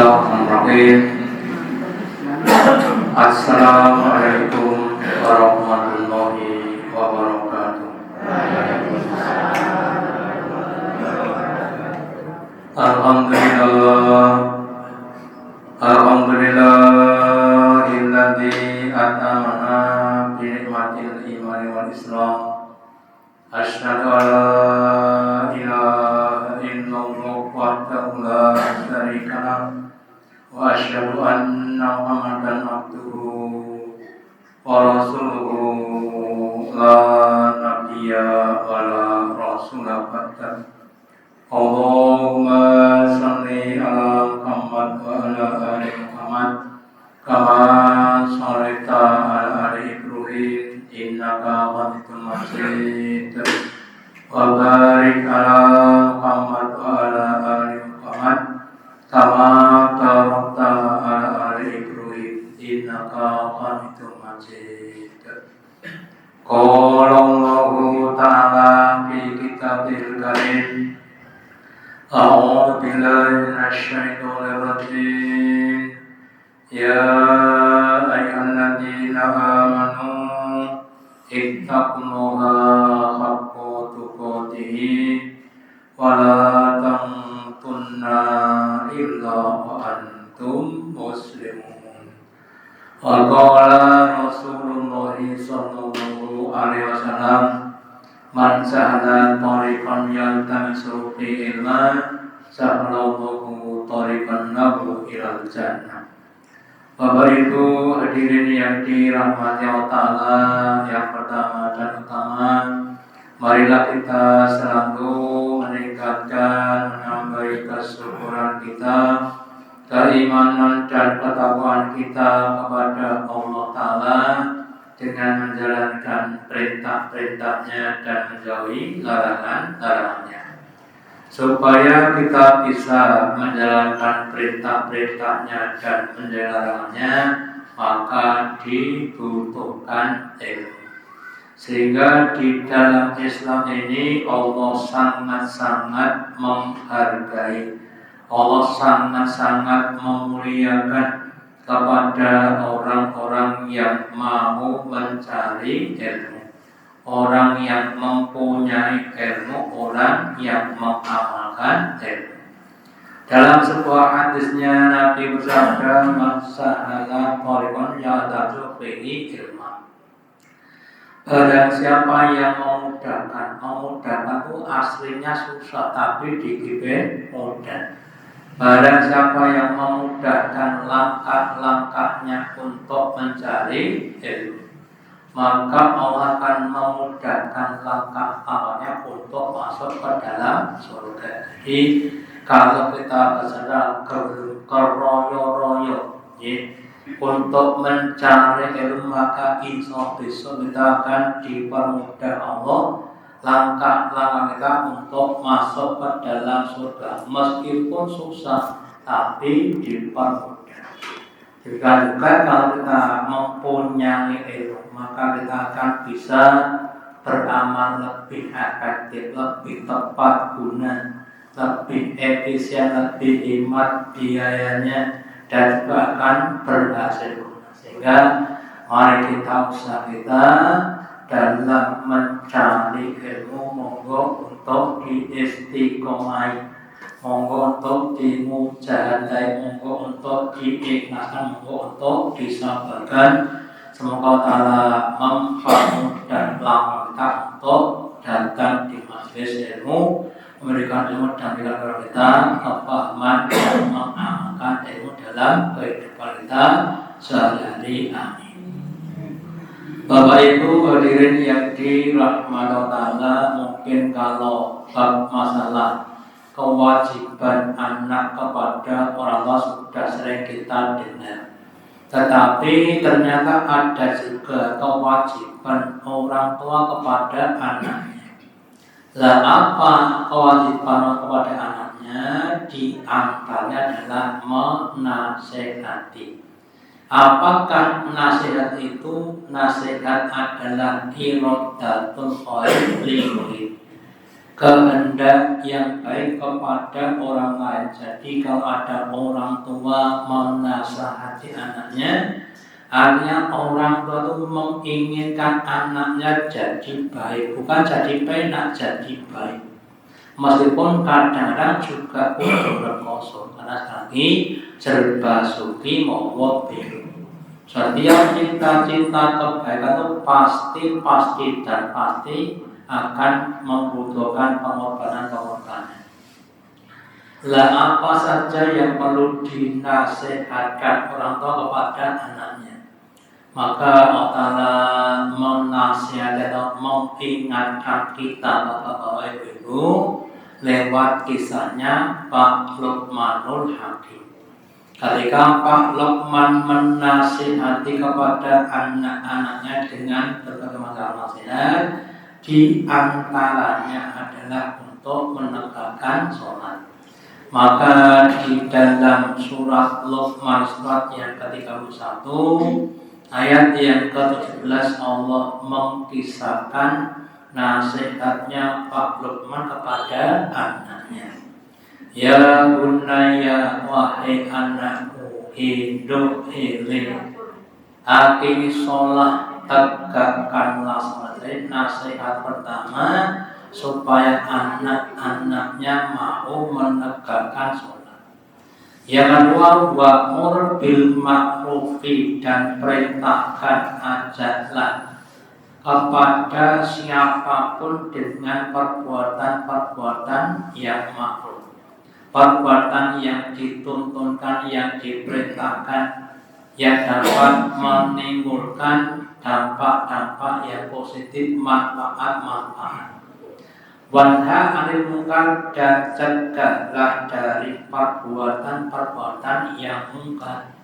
Bismillahirrahmanirrahim. Assalamualaikum warahmatullahi wabarakatuh. Alhamdulillahilladzi at'amana bi ni'matil imani wal islam. Asyhadu an la ilaha illallah wahdahu la syarika lahu wa asyhadu anna Muhammadan abduhu wa rasuluhu la nabiyya wa la rasula ba'da. Allahumma shalli ala Muhammad wa ala ali Muhammad kama shallaita ala ali Ibrahim innaka Hamidum Majid. Wa barik ala Muhammad wa ala ali Muhammad kama barakta ala ali Ibrahim innaka Hamidum Majid. Qala Allahu ta'ala fi kitabil karim. A'udzu billahi minasy syaithanir rajim. Ya ayyuhalladzina amanu ittaqullaha haqqa tuqatih wa la tamutunna illa wa antum muslimun. Wa qala Rasulullah sallallahu alaihi wasallam, man sa'ala tariqan yaltamisu fi ilma sa'alallahu tariqan lahu ilal jannah. Bapak Ibu hadirin yang dirahmati Allah Ta'ala, yang pertama dan utama, marilah kita selalu meningkatkan, menambahi kesyukuran kita, keimanan dan ketakwaan kita kepada Allah Ta'ala dengan menjalankan perintah-perintahnya dan menjauhi larangan-larangannya. Supaya kita bisa menjalankan perintah-perintahnya dan menjauhi larangannya, maka dibutuhkan ilmu. Sehingga di dalam Islam ini Allah sangat-sangat menghargai, Allah sangat-sangat memuliakan kepada orang-orang yang mau mencari ilmu, orang yang mempunyai ilmu, orang yang mengamalkan ilmu. Dalam sebuah hadisnya Nabi bersabda, man sa'ala tariqan ya'tadu bihi ilma. Barang siapa yang memudahkan itu aslinya susah tapi dikibeh mudah. Barang siapa yang memudahkan langkah-langkahnya untuk mencari ilmu, maka Allah akan memudahkan langkah-langkahnya untuk masuk ke dalam surga. Jadi kalau kita bersedar keroyo-royo untuk mencari ilmu, maka insya Allah akan dipermudah Allah langkah-langkah kita untuk masuk ke dalam surga, meskipun susah tapi dipermudah. Juga kalau kita mempunyai ilmu, maka kita akan bisa beramal lebih efektif, lebih tepat guna, lebih efisien, lebih hemat biayanya, dan juga akan berhasil. Sehingga mari kita usaha kita dalam mencari ilmu, monggo untuk diistiqomai, monggo untuk dimujahadai, monggo untuk diikhlaskan, monggo untuk disabarkan. Semoga Allah mempermudah langkah kita untuk datang di majelis ilmu, memberikan ilmu dan berikan kepada kita kepahaman dan mengamalkan ilmu dalam kehidupan kita sehari-hari. Amin. Bapak Ibu hadirin yang dirahmati Allah Ta'ala, mungkin kalau bab masalah kewajiban anak kepada orang tua sudah sering kita dengar, tetapi ternyata ada juga kewajiban orang tua kepada anaknya. Lah apa kewajiban kepada anaknya? Di antaranya adalah menasehati. Apakah nasihat itu? Nasihat adalah irodatul khair li murid. kehendak yang baik kepada orang lain. Jadi kalau ada orang tua menasihati anaknya, artinya orang tua itu menginginkan anaknya jadi baik, bukan jadi penak, jadi baik. Meskipun kadang-kadang juga kudu rekoso, karena lagi serba suki mawa biru. Setiap cita-cita kebaikan itu pasti dan pasti akan membutuhkan pengorbanan. Lah apa saja yang perlu dinasihatkan orang tua kepada anaknya? Maka Allah menasihati atau mengingatkan kita Bapak-bapak Ibu lewat kisahnya Pak Luqmanul Hakim. Ketika Pak Luqman menasihati kepada anak-anaknya dengan berbagai macam nasihat, di antaranya adalah untuk menegakkan sholat. Maka di dalam surat Luqman surat yang ke-31 ayat yang ke-17 Allah mengkisahkan nasihatnya Pak Luqman kepada anaknya. Ya bunayya wahai anakku, hidup hilir, aqimi sholat, tegakkanlah sholat. Jadi nasihat pertama supaya anak-anaknya mau menegakkan sholat. Yang kedua, wa'mur bil ma'rufi, dan perintahkan, ajaklah kepada siapapun dengan perbuatan-perbuatan yang ma'ruf. Perbuatan yang dituntunkan, yang diperintahkan, yang dapat menimbulkan dampak-dampak yang positif, manfaat-manfaat. Wanha 'anil munkar, dan cegahlah dari perbuatan-perbuatan yang mungkar,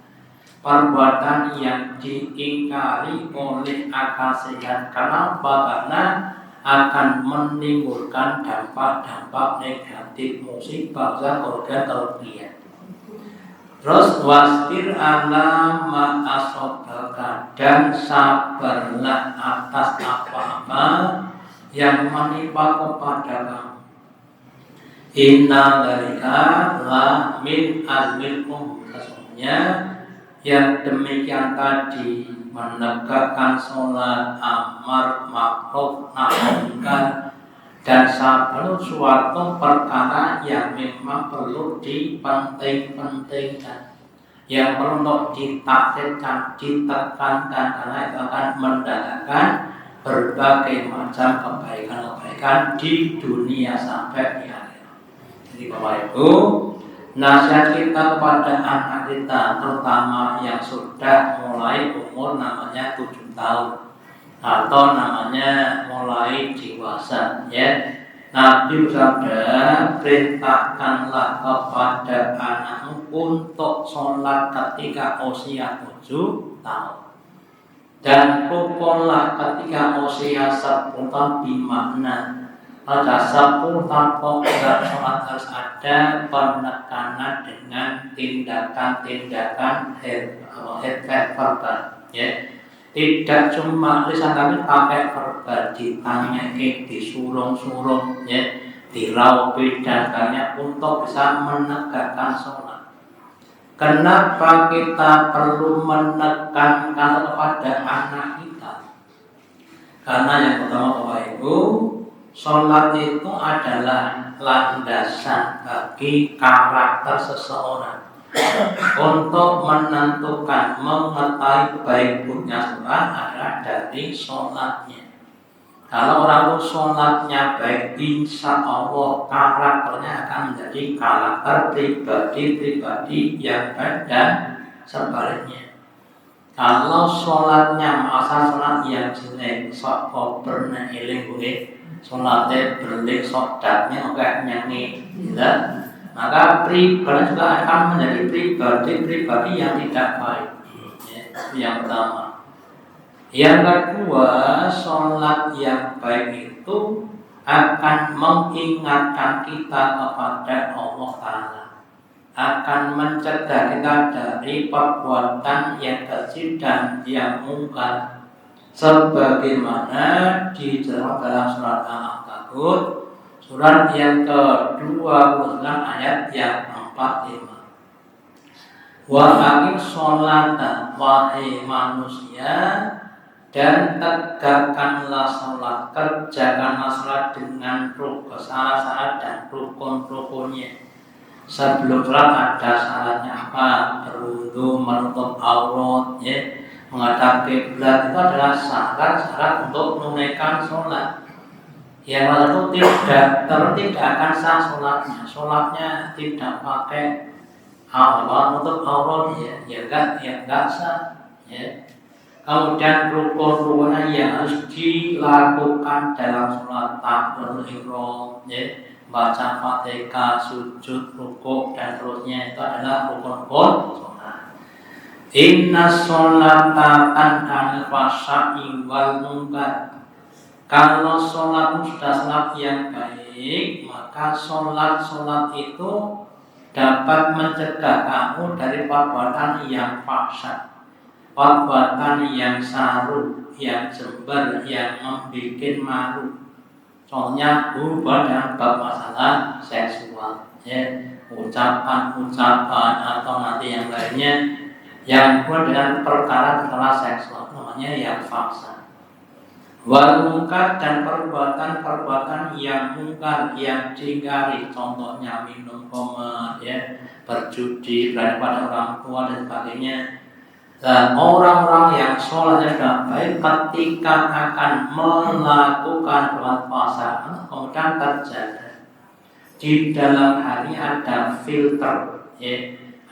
perbuatan yang diingkari oleh akal sehat. Kenapa? Karena akan menimbulkan dampak-dampak negatif, musibah, kerugian. Terus wasbir ala ma'asobaka, dan sabarlah atas apa-apa yang menimpa kepada kamu. Inna dzalika la min azmil umur, sesungguhnya yang demikian tadi, menegakkan sholat, amar ma'ruf nahi munkar, dan sabar suatu perkara yang memang perlu dipenting-pentingkan, yang perlu untuk ditaksirkan, ditekankan, karena itu akan mendatangkan berbagai macam kebaikan-kebaikan di dunia sampai di akhirat. Jadi Bapak Ibu, nasihat kita kepada anak kita, terutama yang sudah mulai umur namanya 7 tahun atau namanya mulai dewasa, ya. Nabi bersabda, perintahkanlah kepada anakmu untuk sholat ketika usia 7 tahun, dan pukullah ketika usia 10 tahun. Bimakna pada 10 tahun pokok sholat harus ada penekanan dengan tindakan-tindakan verbal, ya. Tidak cuma lisan tapi pakai verbal, ditanyake, disurung-surung, ya, diraupi dan banyak untuk bisa menegakkan sholat. Kenapa kita perlu menekankan kepada anak kita? Karena yang pertama Bapak Ibu, sholat itu adalah landasan bagi karakter seseorang untuk menentukan, mengetahui baik buruknya seorang adalah dari sholatnya. Kalau orang itu sholatnya baik, insya Allah karakternya akan menjadi karakter pribadi yang baik, dan sebaliknya. Kalau sholatnya asal sholat yang jelek, sok pernah eling gue, sholatnya berlik, sok datnya enggak nyanyi, maka pribadi juga akan menjadi pribadi yang tidak baik. Yang pertama. Yang kedua, sholat yang baik itu akan mengingatkan kita kepada Allah Ta'ala, akan mencegah kita dari perbuatan yang keji dan yang mungkar, sebagaimana dijelaskan dalam surat Al-Ankabut Surat yang ke-29 ayat yang 45. Wa aqim sholata wahai manusia, dan tegakkanlah salat, kerjakanlah salat dengan syarat-syarat dan rukun-rukunnya. Sebelum salat ada syaratnya apa? Berwudu, menutup aurat, ya, menghadap kiblat, itu adalah syarat-syarat untuk menunaikan salat. Yang itu tidak akan sah sholatnya. Sholatnya tidak pakai menutup aurat, ya enggak sah. Ya. Kemudian rukun-rukunnya yang harus dilakukan dalam sholat, takbiratul ihram, ya, baca Fatihah, sujud, rukuk dan seterusnya, itu adalah rukun-rukun sholat. Inna sholata tanha 'anil fahsya'i wal munkar. Kalau sholat sudah sholat yang baik, maka sholat itu dapat mencegah kamu dari perbuatan yang fahsya, perbuatan yang saru, yang jember, yang membuat malu. Contohnya hubungan dengan bab masalah seksual, ya, ucapan atau nanti yang lainnya yang hubungan dengan perkara seksual, namanya yang fahsya. Wal munkar, dan perbuatan yang mungkar, yang diingkari, contohnya minum khamar, ya, berjudi, berani pada orang tua dan sebagainya. Dan orang-orang yang sholatnya sudah baik, ketika akan melakukan bulan puasa, kemudian terjaga di dalam hati ada filter, ya,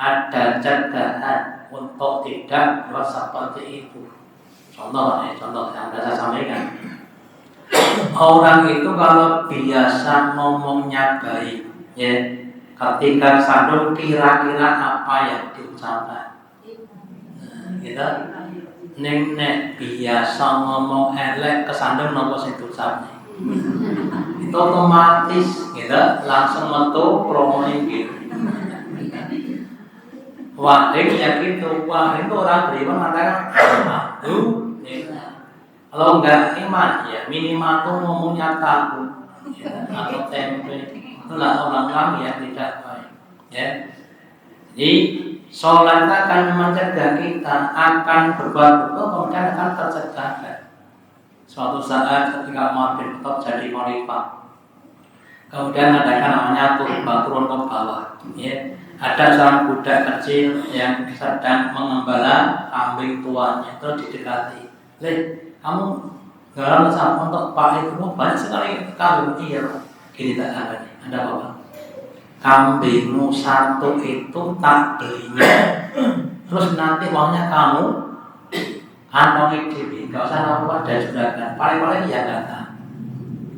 ada cegahan untuk tidak buat seperti itu. Contoh yang saya sampaikan, orang itu kalau biasa ngomongnya baik, ya, ketika sandung kira-kira apa yang diucapkan, gitu. Nek biasa ngomong elek kesandung nopo sing diucapne, itu otomatis, gitu, langsung metu promo gitu. Wahid ya gitu, wahid itu orang beriman mengatakan aku, ya. Kalau enggak iman, ya minimal tuh ngomongnya tahu, ya, atau tempe, itulah orang-orang yang tidak baik, ya. Jadi sholat akan mencegah kita akan berbuat buruk, kemudian akan tercegah. Suatu saat ketika Umar bin Khattab jadi khalifah, kemudian adakan namanya turun ke bawah, ya. Ada seorang budak kecil yang sedang mengembala kambing tuanya, itu didekati. Kamu garam sama untuk Pak Ibu banyak sekali kambing. Iya, gini tak ada apa? Kambingmu satu itu tak belinya, terus nanti uangnya kamu kantongi dewi, gak usah apa dan juragan. Paling-paling ya kata.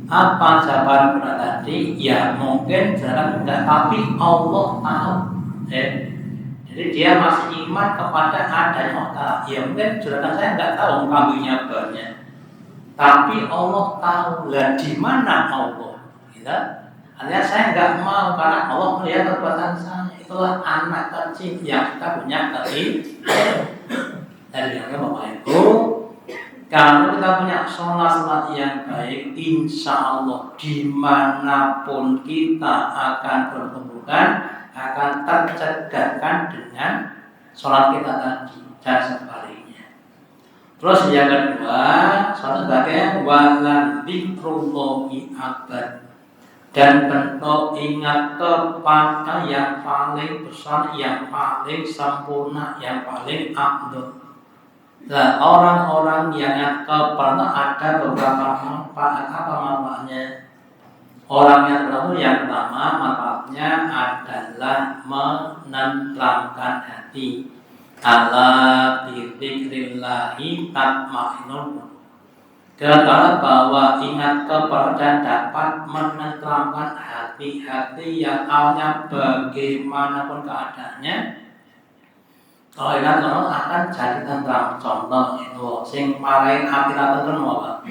Apa jawaban budak tadi? Ya mungkin juragan enggak, tapi Allah tahu. Jadi dia masih iman kepada adanya Allah. Ya mungkin juragan saya enggak tahu kambingnya banyak, tapi Allah tahu. Lah di mana Allah? Gitu. Artinya saya enggak mau karena Allah melihat perbuatan saya. Itulah anak kecil yang kita punya keinginan. Dari yang Bapak Ibu, kalau kita punya sholat yang baik, insya Allah dimanapun kita akan berhubungan, akan tercegahkan dengan sholat kita tadi dan sebaliknya. Terus yang kedua, sholat sebagai walan dzikrullahi akbar, dan bentuk ingat kepada yang paling besar, yang paling sempurna, yang paling afdal. Nah, orang-orang yang kepada ada beberapa manfaat. Apa manfaatnya? Orang yang pertama, manfaatnya adalah menenteramkan hati. Ala bidzikrillahi tatma'innul qulub. Karena bahwa ingat kepada dapat menenteramkan hati-hati yang awalnya bagaimanapun keadaannya. Kalau ingat akan jadi tentram. Contoh itu, sing marai hati tentram apa?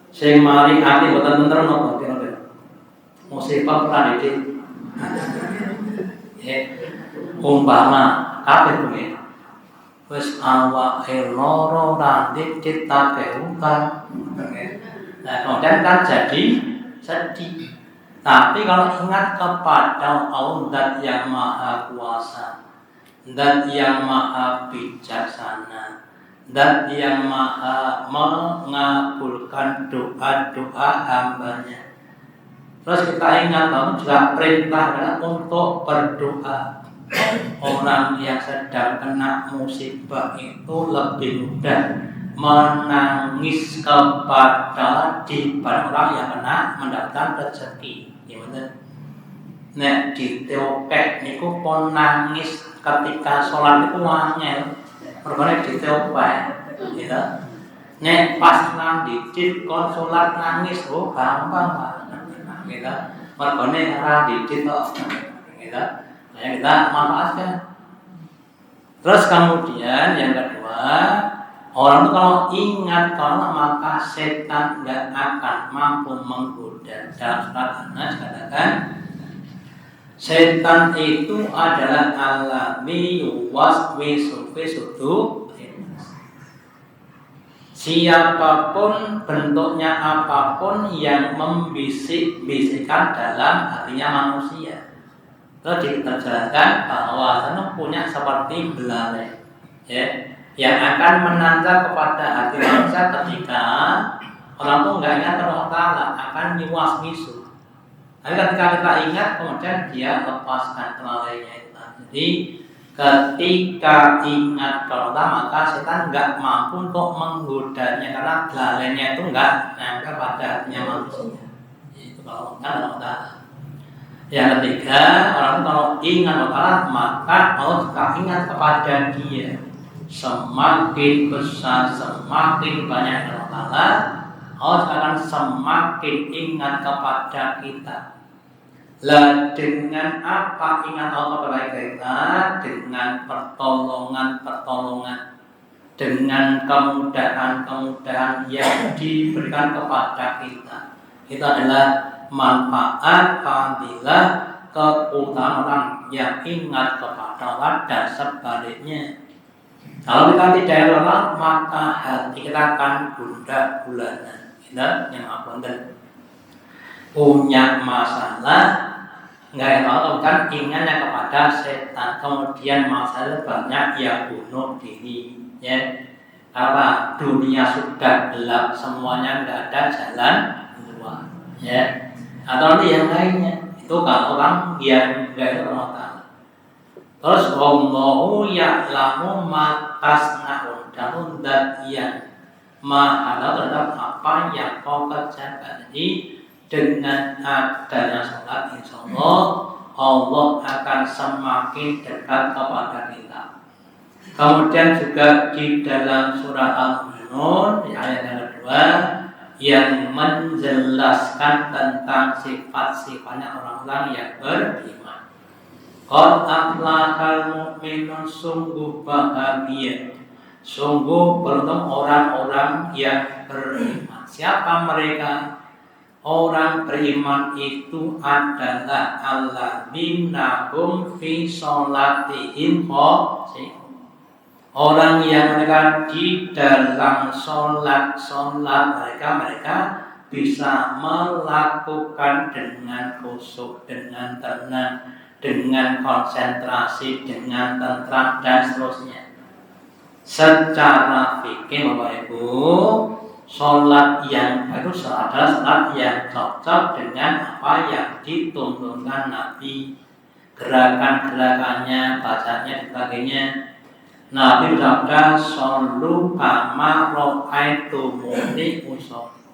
Sing marai hati boten tentram apa? Kira-kira musibah pranedik. Umpama kabeh kuwi wis awake lara randik ditagih utang. Nah, kemudian kan jadi sedih. Tapi kalau ingat kepada Allah Zat yang Maha Kuasa, Zat yang Maha Bijaksana, Zat yang Maha mengabulkan doa-doa hambanya. Terus kita ingat bahwa juga perintah adalah untuk berdoa. Orang yang sedang kena musibah itu lebih mudah menangis kepada dibanding orang yang kena mendapatkan rezeki. Gimana? Nek diteopek niku pun nangis ketika sholat itu wangel. Mereka diteopek, gitu. Nek pas nang dicit kon sholat nangis, oh gampang pak, gitu. Mereka ora dicit kok, gitu. Nah, kita manfaatkan. Terus kemudian yang kedua, orang itu kalau ingat kalau maka setan tidak akan mampu menggoda. Dalam surat An-Nas katakan, setan itu adalah alladzi yuwaswisu fi sudur. Siapapun bentuknya apapun yang membisik-bisikkan dalam hatinya manusia. Terus diterjemahkan bahwa sana punya seperti belalai, ya, yang akan menanjak kepada hati manusia ketika orang itu nggak ingat Allah Taala akan nyuwas-wisu. Tapi ketika kita ingat kemudian dia lepaskan belalainya itu. Jadi ketika ingat Allah maka setan nggak mampu untuk menggodanya karena belalainya itu nggak nempel pada hatinya manusia. Itu kalau Allah Taala. Yang ketiga, orang itu kalau ingat Allah maka Allah juga ingat kepada dia. Semakin besar, semakin banyak Allah, Allah akan semakin ingat kepada kita. Lah dengan apa ingat Allah kepada kita? Dengan pertolongan-pertolongan, dengan kemudahan-kemudahan yang diberikan kepada kita. Itu adalah manfaat, fadilah, keutamaan yang ingat kepada Allah dan sebaliknya. Kalau kita tidak Allah, maka hati kita akan gundah gulana. Kita yang apa? Punya masalah, nggak Allah kan ingatnya kepada setan. Kemudian masalah banyak yang bunuh diri. Ya, karena dunia sudah gelap, semuanya nggak ada jalan keluar. Ya. Atau yang lainnya itu kalau orang yang enggak itu Allah Ta'ala. Terus Allahu ya'lamu ma tasna'un, dan zat yang maha terhadap apa yang kau kerjakan. Jadi dengan adanya sholat insyaallah Allah akan semakin dekat kepada kita. Kemudian juga di dalam surah Al-Mu'minun ayat yang kedua yang menjelaskan tentang sifat-sifatnya orang-orang yang beriman. Qad aflahal mu'minun, sungguh bahagia, sungguh beruntung orang-orang yang beriman. Siapa mereka? Orang beriman itu adalah alladzina hum fi sholatihim khashi'un. Orang yang mereka di dalam sholat mereka bisa melakukan dengan khusyuk, dengan tenang, dengan konsentrasi, dengan tentram dan seterusnya. Secara fikih Bapak Ibu, sholat yang itu adalah sholat yang cocok dengan apa yang dituntunkan Nabi, gerakan-gerakannya, bacanya dan sebagainya. Nabi bersabda, "Shollu kama ra'aitumuni usolli."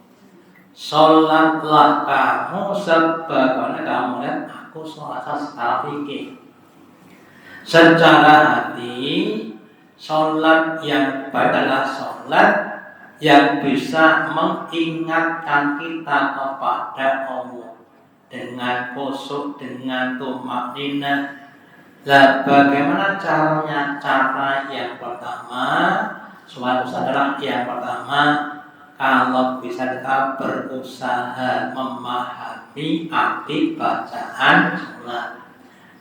Sholatlah kamu sebagaimana kamu lihat aku sholat. Secara fikih, secara hati, sholat yang baik adalah sholat yang bisa mengingatkan kita kepada Allah dengan khusyuk, dengan tumakninah. Lah bagaimana caranya? Cara yang pertama, suatu adalah yang pertama, kalau bisa kita berusaha memahami arti bacaan sholat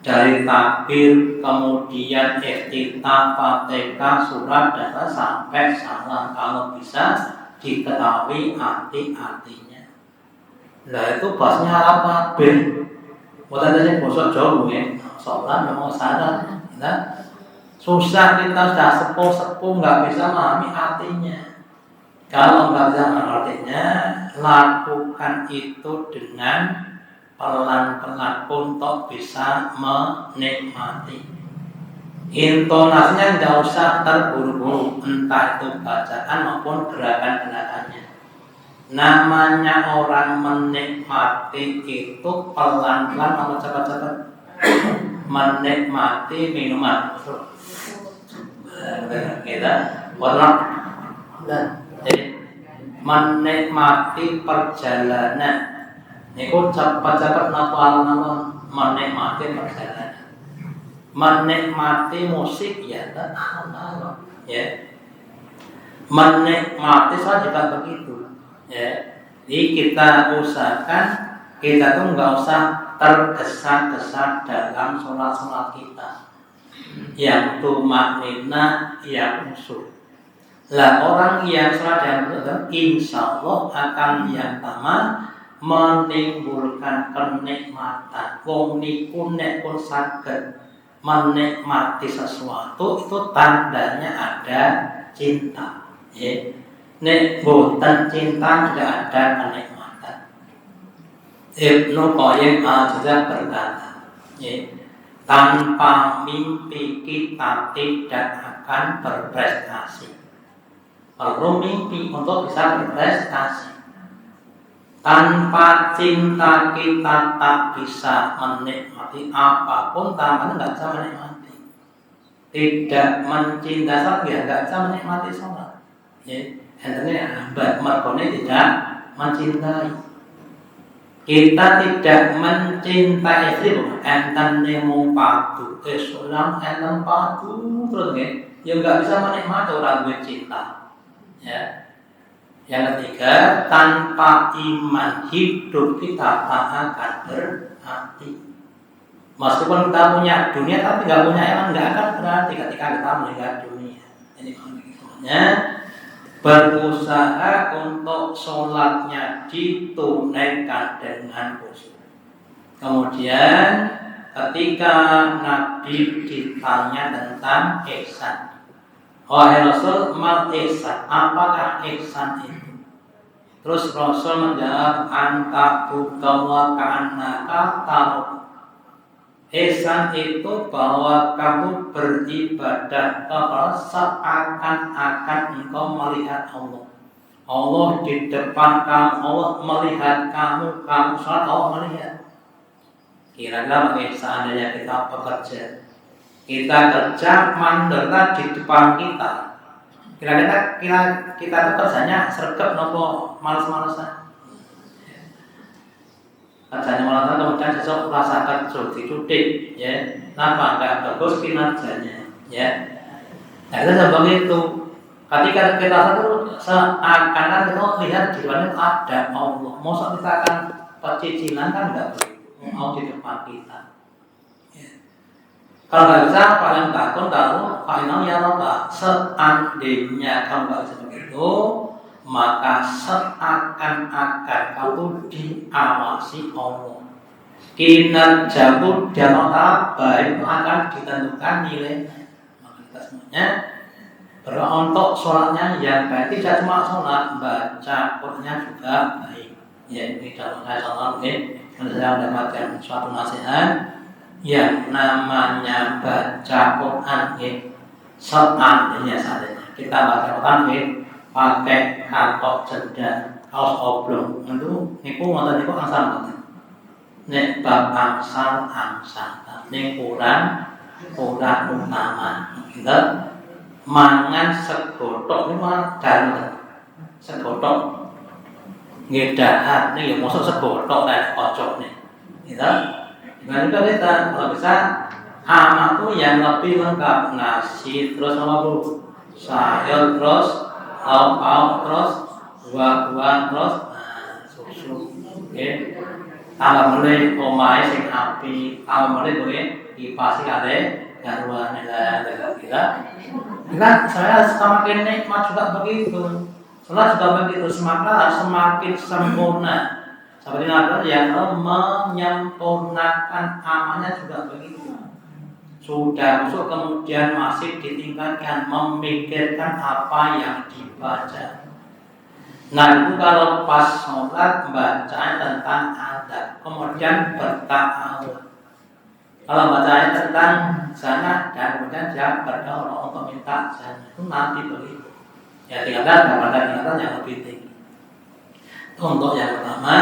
dari takbir, kemudian iftitah, fatihah, surat dan sampai salam, kalau bisa diketahui arti-artinya. Nah itu bahasnya Arab kabeh. Bukan saja bosok Jawa ya, sholat mau sadar, nah, susah kita sudah sepuh nggak bisa memahami artinya. Kalau nggak bisa memahami artinya, lakukan itu dengan pelan-pelan untuk bisa menikmati. Intonasinya nggak usah terburu-buru, entah itu bacaan maupun gerakan-gerakannya. Namanya orang menikmati itu pelan-pelan atau cepat-cepat. Menikmati minuman. Kita warna dan menikmati perjalanan. Niku cepat-cepat napa menikmati perjalanan. Menikmati musik ya alon-alon ya. Menikmati saja juga begitu. Ya, jadi kita usahakan kita tuh nggak usah tergesa-gesa dalam sholat kita. Yang tumaknina, yang usul. Lah orang yang sholat yang usul, insya Allah akan yang pertama menimbulkan kenikmatan. Wong niku nek pun saged menikmati sesuatu itu tandanya ada cinta. Ya. Nek boten cinta tidak ada kenikmatan. Ibnu Qayyim al-Jauziyah berkata, tanpa mimpi kita tidak akan berprestasi. Perlu mimpi untuk bisa berprestasi. Tanpa cinta kita tak bisa menikmati apapun, tanpa nggak bisa menikmati. Tidak mencintai sholat ya nggak bisa menikmati sholat. Entahnya merkone tidak mencintai. Kita tidak mencintai istri, enten nemu padu, Islam enten padu terus ya nggak bisa menikmati orang gue cinta. Ya. Yang ketiga, tanpa iman hidup kita tak akan berarti. Meskipun kita punya dunia tapi nggak punya iman nggak akan berarti ketika kita meninggal dunia. Jadi semuanya berusaha untuk sholatnya ditunaikan dengan khusyuk. Kemudian ketika Nabi ditanya tentang ihsan, wahai Rasul, mal ihsan, apakah ihsan itu? Terus Rasul menjawab, anta budawa ka'annaka taruh. Ihsan itu bahwa kamu beribadah kepada seakan-akan engkau melihat Allah. Allah di depan kamu, Allah melihat kamu, kamu sholat, Allah melihat. Kira-kira seandainya kita bekerja, kita kerja mandorta di depan kita. Kira-kira kita itu kerjanya sergap nopo males-malesan. Kerjanya malah kemudian sesuatu rasa kerja dicutik, ya, kenapa enggak bagus kinerjanya, ya. Nah itu seperti itu. Ketika kita satu seakan-akan kita lihat di luar itu ada Allah. Masa kita akan pecicilan kan enggak begitu. Mau di depan kita. Ya. Kalau nggak bisa, kalian takut tahu, kalian ya Allah. Seandainya kamu nggak bisa begitu, maka seakan-akan kamu diawasi Allah. Kinerjamu dan otak baik akan ditentukan nilainya. Maka kita semuanya untuk sholatnya yang baik, tidak cuma sholat, baca Qur'annya juga baik. Ya ini dalam saya sholat ini, saya mendapatkan suatu nasihat yang namanya baca Qur'an ini. Seandainya kita baca Qur'an ini pakai katok cerdas, kaos oblong, itu niku ngoten niku angsal ngoten. Nek bab angsal, nek kurang utama. Kita mangan segotok niku dan segotok ngedahat nih ya mosok segotok nek kocok nih. Kita dengan itu kita kalau bisa amakku yang lebih lengkap, nasi terus sama Bu sayur terus lauk terus buah-buahan terus susu, okay. Tambah mulai omahe sing api, tambah mulai boleh dipasi kade garuan kita. Saya semakin nikmat juga begitu. Sholat juga begitu, semakin sempurna, Seperti Nabi yang menyempurnakan amalnya juga begitu. Sudah masuk kemudian masih ditingkatkan memikirkan apa yang dibaca. Nah itu kalau pas sholat bacanya tentang adab, kemudian berta'awud. Kalau bacanya tentang sana dan kemudian dia berdoa untuk minta sana, itu nanti begitu. Ya tinggalkan tingkatan yang lebih tinggi. Untuk yang pertama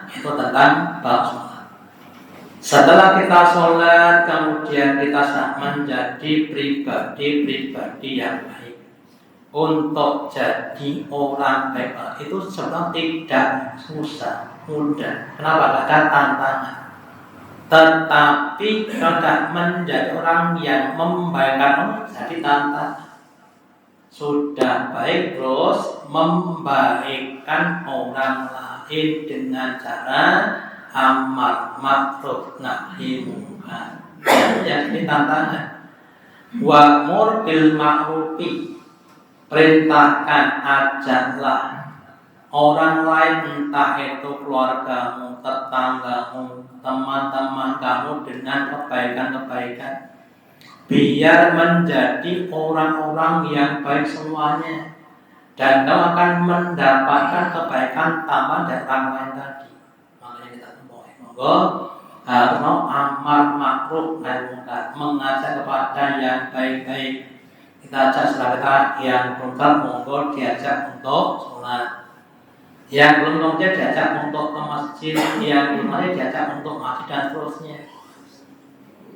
itu tentang bab sholat. Setelah kita sholat, kemudian kita menjadi pribadi yang baik. Untuk jadi orang baik itu sebenarnya tidak susah, mudah. Kenapa? Ada tantangan. Tetapi kalau menjadi orang yang membaikkan jadi tantangan. Sudah baik terus membaikkan orang lain dengan cara amar ma'ruf nahi munkar. Jadi tantangan. Wa'mur bil ma'rufi, perintahkan, ajaklah orang lain, entah itu keluargamu, tetanggamu, teman-teman kamu dengan kebaikan-kebaikan, biar menjadi orang-orang yang baik semuanya, dan kamu akan mendapatkan kebaikan tambahan dari orang lain tadi. Makanya kita monggo harus amar ma'ruf nahi munkar, mengajak kepada yang baik-baik. Kita ajak saudara yang munkar, monggo diajak untuk sholat. Yang belum kemudian diajak untuk ke masjid, yang belum ada diajak untuk ngaji dan seterusnya.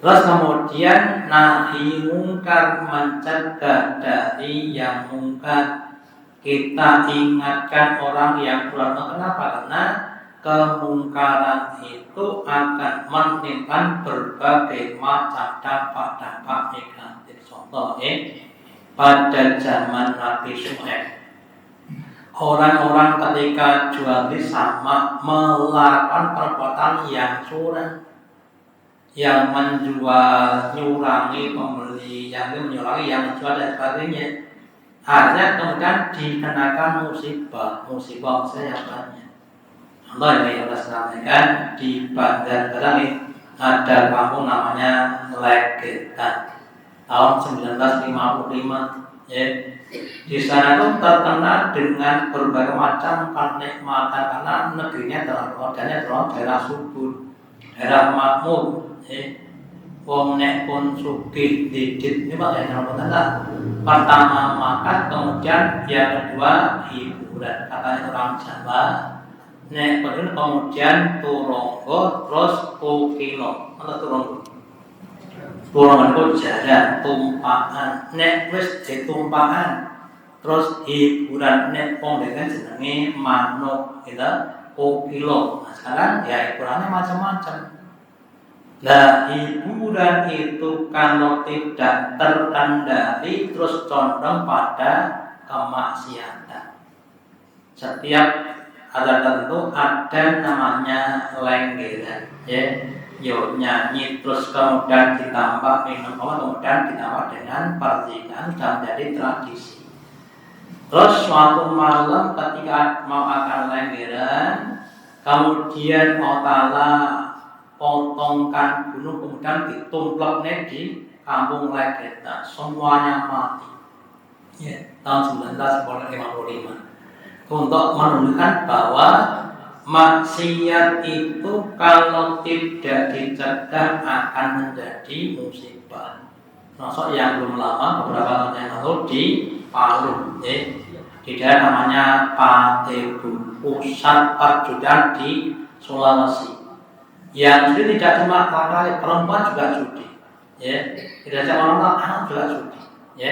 Terus kemudian nahi munkar, mencegah dari yang munkar. Kita ingatkan orang yang keluar. Kenapa? Karena kemungkaran itu akan menimbulkan berbagai macam dampak-dampak negatif. Contoh pada zaman Nabi Syuaib, orang-orang ketika jual beli sama melakukan perbuatan yang curang, yang menjual, nyurangi pembeli, yang menyurangi yang menjual dan sebagainya. Akhirnya kemudian dikenakan musibah saya banyak. Allah yang kita sampaikan di Banjarnegara ada kampung namanya Legetan tahun 1955 ya. Di sana itu terkenal dengan berbagai macam kenikmatan karena negerinya terlalu daerah subur, daerah makmur. Wong nek pun sugih didit ini makanya pertama makan, kemudian yang kedua hiburan. Katanya orang Jawa, nek kemudian turonggo, terus kukilo atau turonggo itu jalan tumpahan. Nek wis ditumpahan, terus hiburan. Nek wong dengan jenenge manuk gitu, kukilo. Nah, sekarang ya hiburannya macam-macam. Nah, hiburan itu kalau tidak terkendali terus condong pada kemaksiatan. Setiap ada tentu ada namanya lenggeran, ya, nyanyi terus kemudian ditambah minum kemudian ditambah dengan percikan dan menjadi tradisi. Terus suatu malam ketika mau akan lenggeran, kemudian Allah potongkan gunung kemudian ditumpleknya di kampung Legetan, semuanya mati. Ya, tahun 1955 untuk menunjukkan bahwa maksiat itu kalau tidak dicegah akan menjadi musibah. Masuk yang belum lama beberapa tahun yang lalu di Palu, ya, di daerah namanya Patebu, pusat perjudian di Sulawesi. Yang judi tidak cuma laki-laki, perempuan juga judi, ya. Tidak cuma anak juga judi, ya.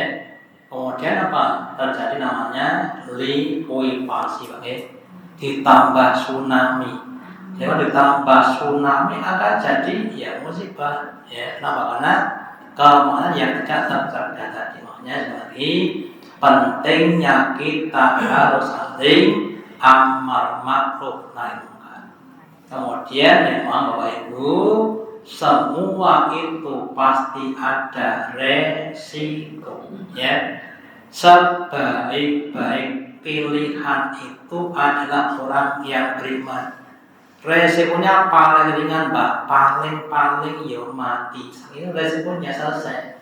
Kemudian apa terjadi namanya likuifasi, ditambah tsunami. Kalau ditambah tsunami akan jadi ya musibah, ya. Kenapa? Karena kemana yang tidak terjaga tadi. Makanya sebagai pentingnya kita harus saling amar ma'ruf nahi. Kemudian memang Bapak Ibu, semua itu pasti ada resiko, ya. Sebaik-baik pilihan itu adalah orang yang beriman. Resikonya paling ringan, Pak. Paling ya mati. Ini resikonya selesai.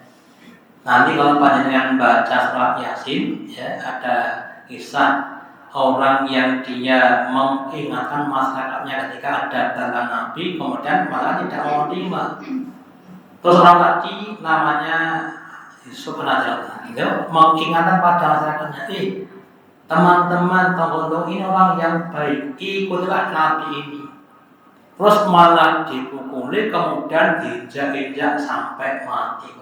Nanti kalau panjenengan baca surat Yasin, ya ada kisah orang yang dia mengingatkan masyarakatnya ketika ada datang Nabi, kemudian malah tidak mau terima. Terus orang tadi namanya Subhanallah, itu mengingatkan pada masyarakatnya, teman-teman, tolong ini orang yang baik, ikutlah Nabi ini. Terus malah dipukuli, kemudian diinjak-injak sampai mati,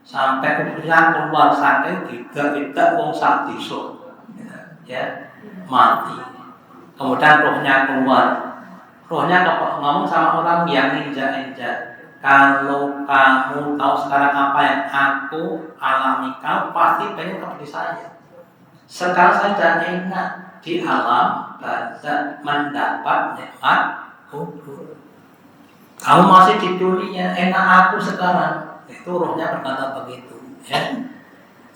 sampai kemudian keluar saking tidak wong sak desa, ya mati. Kemudian rohnya keluar, rohnya ngomong sama orang yang injak-injak. Kalau kamu tahu sekarang apa yang aku alami, kamu pasti pengen seperti saya. Sekarang saya sudah enak di alam barzakh mendapat nikmat kubur. Kamu masih di dunia, enak aku sekarang. Itu rohnya berkata begitu, ya.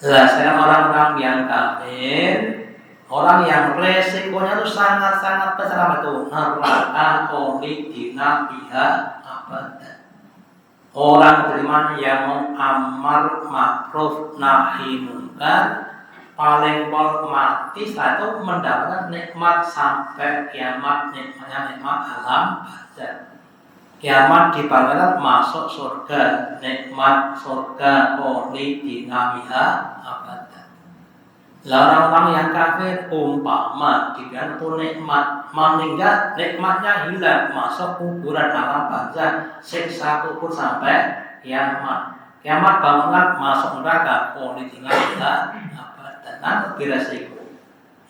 Nah, sekarang orang-orang yang kafir, orang yang resikonya itu sangat-sangat besar, itu neraka kholidina fiha abadan. Orang beriman yang mengamar ma'ruf nahi munkar paling mati setelah itu mendapatkan nikmat sampai kiamat, nikmatnya nikmat alam barzakh. Kiamat dibangkitkan masuk surga, nikmat surga kholidina fiha abadan. Orang-orang yang kafir umpama diberikan itu nikmat, meninggal nikmatnya hilang, masuk kuburan alam barzakh, siksa kubur sampai kiamat. Kiamat bangunan masuk neraka kholidina fiha abadan. Nah, beresiko,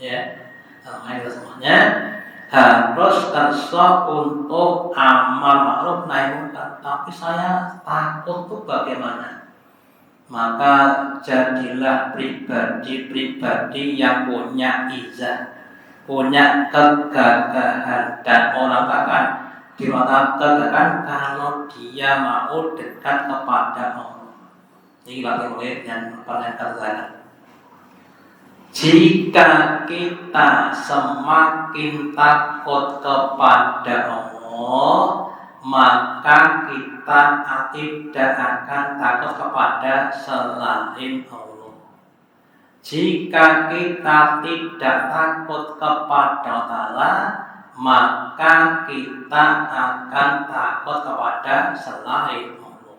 ya. Itu semuanya harus kerja untuk amal ma'ruf nahi munkar. Tapi saya takut tuh bagaimana? Maka jadilah pribadi-pribadi yang punya izah, punya kegagahan, dan orang akan dikatakan kalau dia mau dekat kepada Allah. Ini bagi murid yang pernah terjadi. Jika kita semakin takut kepada Allah, maka kita tidak akan takut kepada selain Allah. Jika kita tidak takut kepada Allah, maka kita akan takut kepada selain Allah.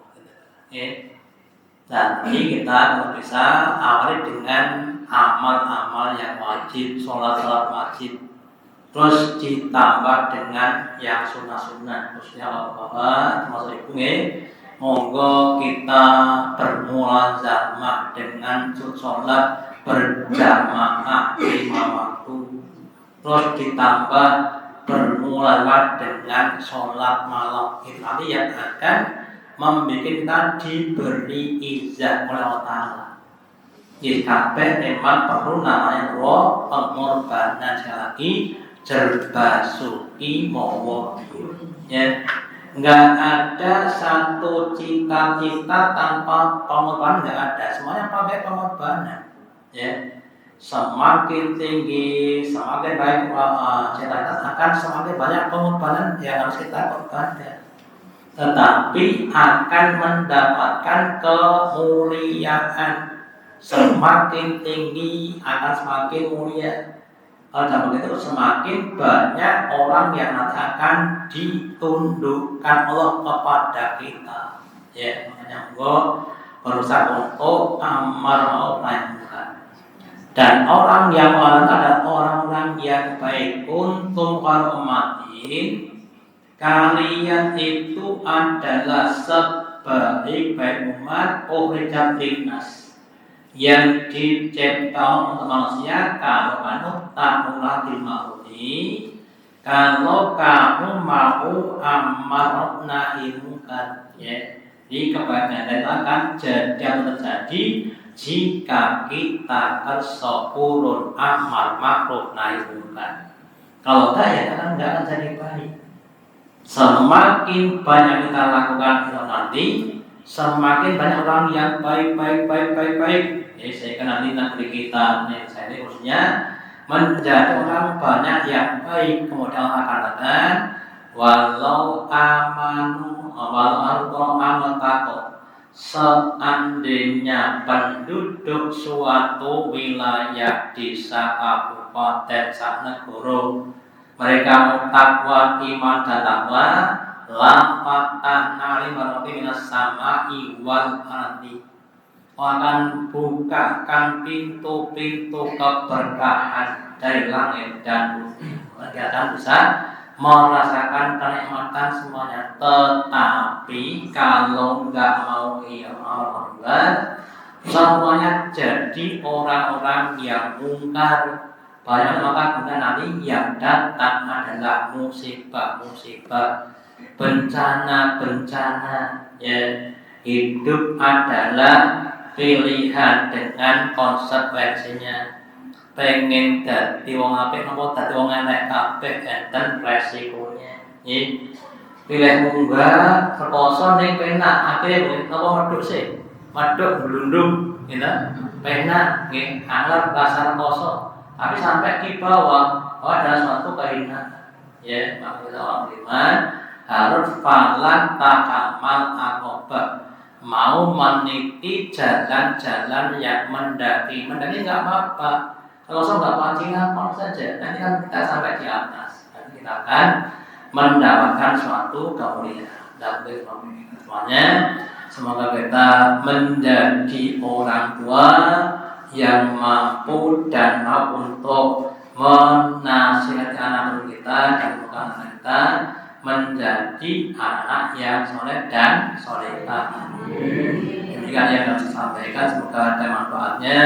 Dan ini kita bisa awali dengan amal-amal yang wajib, sholat-sholat wajib, terus ditambah dengan yang sunnah-sunnah. Khususnya bapak-bapak termasuk ibu, monggo kita bermulazamah dengan sholat berjamaah 5 waktu, terus ditambah bermulazamah dengan sholat malam. Itu nanti yang akan membuat kita diberi izah oleh Allah Ta'ala. Jadi kabeh memang perlu namanya roh pengorbanan. Sekali lagi, jerbasuki mawa, ya. Enggak ada satu cita-cita tanpa pengorbanan, enggak ada. Semuanya pakai pengorbanan, ya. Semakin tinggi, semakin baik cita-cita, akan semakin banyak pengorbanan yang harus kita korbankan. Tetapi akan mendapatkan kemuliaan. Semakin tinggi akan semakin mulia. Kalau begitu semakin banyak orang yang nanti akan ditundukkan Allah kepada kita. Ya, makanya Allah berusaha untuk amar ma'ruf nahi munkar. Dan orang yang adalah orang-orang yang baik. Kuntum khairu ummatin, kalian itu adalah sebaik-baik umat ukhrijat linnas, yang diciptakan untuk manusia. Kalau kamu ta'muruna bil ma'rufi, kalau kamu mau amar nahi munkar, ya. Di kebaikan itu akan terjadi jika kita tersokurun amar ma'ruf nahi munkar. Kalau tidak, ya tidak akan jadi baik. Semakin banyak kita lakukan itu nanti, semakin banyak orang yang baik. Saya nanti negeri kita, saya ini khususnya menjadi orang banyak yang baik. Kemudian akan datang walau amal takut seandainya penduduk suatu wilayah desa kabupaten sak negara mereka takwa iman dan takwa la fatahna limarati minas sama'i wal ardi akan bukakan pintu-pintu keberkahan dari langit dan bumi. Mereka akan bisa merasakan kenikmatan semuanya. Tetapi kalau nggak mau Allah, semuanya jadi orang-orang yang mungkar. Banyak maka kemudian nanti yang datang adalah musibah-musibah, bencana-bencana. Ya, hidup adalah pilihan dengan konsekuensinya. Pengen dadi wong apik napa dadi wong elek kabeh enten resikonya. Nggih. Pilih munggah rekoso ning penak akhire napa medhuk sih. Medhuk blundung, gitu. Penak nggih anggap rasa rekoso. Tapi sampai di bawah ada suatu kehinaan. Ya, makanya orang iman harus falan takamal akobah. Mau meniti jalan-jalan yang mendaki nggak apa-apa. Kalau saya nggak pancingan saja, nanti kan kita sampai di atas, dan kita akan mendapatkan suatu kemuliaan. Dan semuanya, semoga kita menjadi orang tua yang mampu dan mau untuk menasihati anak kita dan bukan anak kita menjadi anak yang soleh dan solehah. Demikian yang dapat saya sampaikan, semoga ada manfaatnya.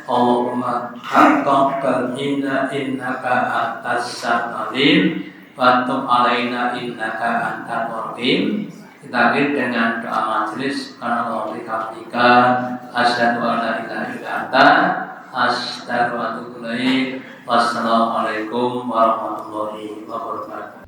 Allahumma taqabbal minna innaka antas samiul wa tub alaina innaka antat rahim. Kita akhiri dengan doa majelis karena Allah berkata asyhadu an la ilaha illa anta astaghfiruka wa atubu ilaik. Wassalamualaikum warahmatullahi wabarakatuh.